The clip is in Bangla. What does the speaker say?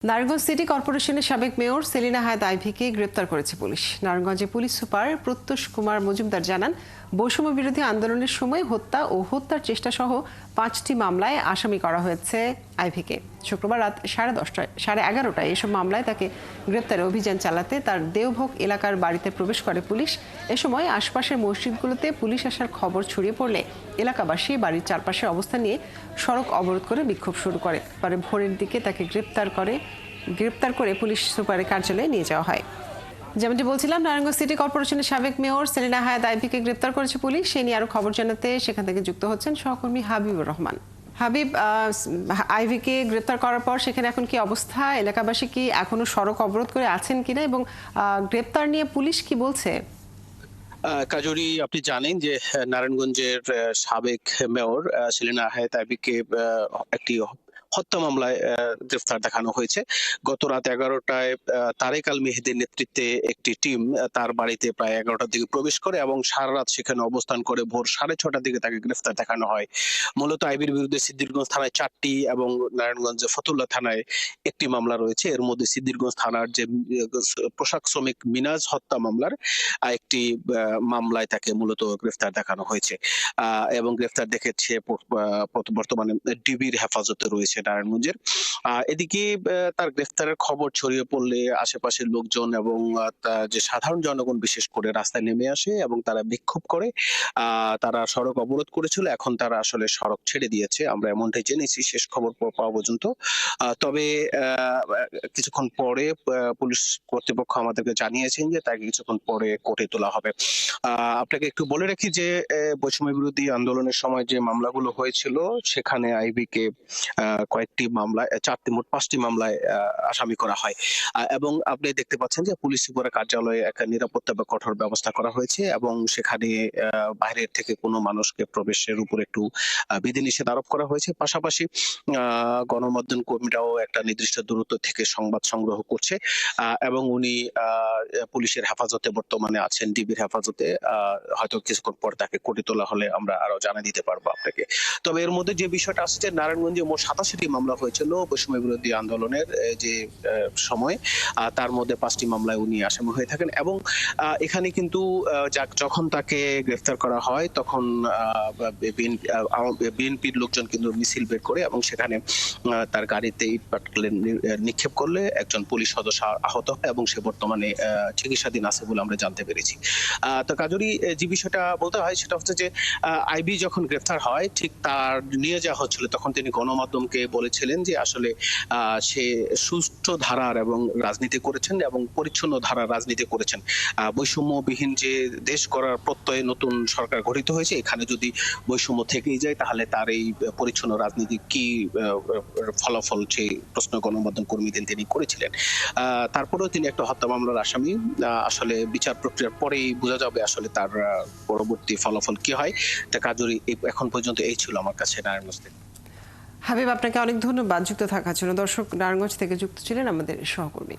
নারায়ণগঞ্জ সিটি কর্পোরেশনের সাবেক মেয়র সেলিনা হায়াত আইভীকে গ্রেপ্তার করেছে পুলিশ। নারায়ণগঞ্জে পুলিশ সুপার প্রত্যুষ কুমার মজুমদার জানান, বৈষম্য বিরোধী আন্দোলনের সময় হত্যা ও হত্যার চেষ্টা সহ 5টি মামলায় আসামি করা হয়েছে আইভীকে। শুক্রবার রাত 11:30টায় এসব মামলায় তাকে গ্রেপ্তারে অভিযান চালাতে তার দেওভোগ এলাকার বাড়িতে প্রবেশ করে পুলিশ। এ সময় আশপাশের মসজিদগুলোতে পুলিশ আসার খবর ছড়িয়ে পড়লে এলাকাবাসী বাড়ির চারপাশে অবস্থান নিয়ে সড়ক অবরোধ করে বিক্ষোভ শুরু করে। পরে ভোরের দিকে তাকে গ্রেপ্তার করে পুলিশ সুপারের কার্যালয়ে নিয়ে যাওয়া হয়। যেমনটি বলছিলাম, নারায়ণগঞ্জ সিটি কর্পোরেশনের সাবেক মেয়র সেলিনা হায়াত আইভীকে গ্রেপ্তার করেছে পুলিশ। সে নিয়ে আরো খবর জানাতে সেখান থেকে যুক্ত হচ্ছেন সহকর্মী হাবিবুর রহমান। হাবিব, আইভীকে গ্রেপ্তার করার পর সেখানে এখন কি অবস্থা? এলাকাবাসী কি এখনো সড়ক অবরোধ করে আছেন কিনা এবং গ্রেপ্তার নিয়ে পুলিশ কি বলছে? কাজরি, আপনি জানেন যে নারায়ণগঞ্জের সাবেক মেয়র সেলিনা হায়াত আইভীকে একটি হত্যা মামলায় গ্রেফতার দেখানো হয়েছে। গত রাত 11টায় তারেক আল মেহেদীর নেতৃত্বে একটি টিম তার বাড়িতে প্রায় 11টার দিকে প্রবেশ করে এবং সারা রাত সেখানে অবস্থান করে ভোর 6:30টার দিকে তাকে গ্রেফতার দেখানো হয়। মূলত আইভীর বিরুদ্ধে সিদ্দিরগঞ্জ থানায় 4টি এবং নারায়ণগঞ্জে ফতুল্লা থানায় একটি মামলা রয়েছে। এর মধ্যে সিদ্দিরগঞ্জ থানার যে পোশাক শ্রমিক মিনাজ হত্যা মামলার একটি মামলায় তাকে মূলত গ্রেফতার দেখানো হয়েছে এবং গ্রেফতার দেখেছে বর্তমানে ডিবির হেফাজতে রয়েছে নারায়ণগঞ্জের। এদিকে তার গ্রেফতারের খবর ছড়িয়ে পড়লে আশেপাশের লোকজন এবং যে সাধারণ জনগণ বিশেষ করে রাস্তায় নেমে আসে এবং তারা বিক্ষোভ করে। তারা সড়ক অবরোধ করেছিল, এখন তারা আসলে সড়ক ছেড়ে দিয়েছে, আমরা এমনটাই জেনেছি শেষ খবর পাওয়া পর্যন্ত। তবে কিছুক্ষণ পরে পুলিশ কর্তৃপক্ষ আমাদেরকে জানিয়েছেন যে তাকে কিছুক্ষণ পরে কোর্টে তোলা হবে। আপনাকে একটু বলে রাখি যে বৈষম্য বিরোধী আন্দোলনের সময় যে মামলাগুলো হয়েছিল সেখানে আইভীকে কয়েকটি মামলায় মোট 5টি মামলায় আসামি করা হয় এবং আপনি দেখতে পাচ্ছেন যে পুলিশ সুপারের কার্যালয়ে একটা নিরাপত্তা বা কঠোর ব্যবস্থা করা হয়েছে এবং সেখানে বাইরের থেকে কোনো মানুষকে প্রবেশের উপর একটু বিধিনিষেধ আরোপ করা হয়েছে। পাশাপাশি গণমাধ্যম কর্মীরাও একটা নির্দিষ্ট দূরত্ব থেকে সংবাদ সংগ্রহ করছে এবং উনি পুলিশের হেফাজতে বর্তমানে আছেন, ডিবির হেফাজতে। হয়তো কিছুক্ষণ পর তাকে কোর্টে তোলা হলে আমরা আরো জানিয়ে দিতে পারবো আপনাকে। তবে এর মধ্যে যে বিষয়টা আসছে, নারায়ণগঞ্জে মোট 87টি মামলা হয়েছিল বৈষম্য বিরোধী আন্দোলনের যে সময়, তার মধ্যে 5টি মামলায় উনি আসামি হয়ে থাকেন এবং এখানে কিন্তু যখন তাকে গ্রেফতার করা হয় তখন বিএনপির লোকজন কিন্তু মিছিল বের করে এবং সেখানে তার গাড়িতে ইট পাটকেল নিক্ষেপ করলে একজন পুলিশ সদস্য আহত হয় এবং সে বর্তমানে চিকিৎসাধীন আছে বলে আমরা জানতে পেরেছি। তো কাজরি, যে বিষয়টা বলতে হয় সেটা হচ্ছে যে আইভী যখন গ্রেফতার হয় ঠিক তার নিয়ে যাওয়া হচ্ছিল তখন তিনি গণমাধ্যমকে বলেছিলেন যে আসলে সে সুষ্ঠু ধারার এবং রাজনীতি করেছেন এবং পরিচ্ছন্ন ধারার রাজনীতি করেছেন। বৈষম্যবিহীন যে দেশ গড়ার প্রত্যয়ে নতুন সরকার গঠিত হয়েছে, এখানে যদি বৈষম্য থেকেই যায় তাহলে তার এই পরিচ্ছন্ন রাজনীতি কি ফলাফল, সেই প্রশ্ন গণমাধ্যম কর্মীদের তিনি করেছিলেন। তারপরেও তিনি একটা হত্যা মামলার আসামি। আসলে বিচার প্রক্রিয়ার পরেই বোঝা যাবে আসলে তার পরবর্তী ফলাফল কি হয়। তা কাজরি, এখন পর্যন্ত এই ছিল আমার কাছে নারায়ণগঞ্জ থেকে। হাবিব, আপনাকে অনেক ধন্যবাদ যুক্ত থাকার জন্য। দর্শক, নারায়ণগঞ্জ থেকে যুক্ত ছিলেন আমাদের সহকর্মী।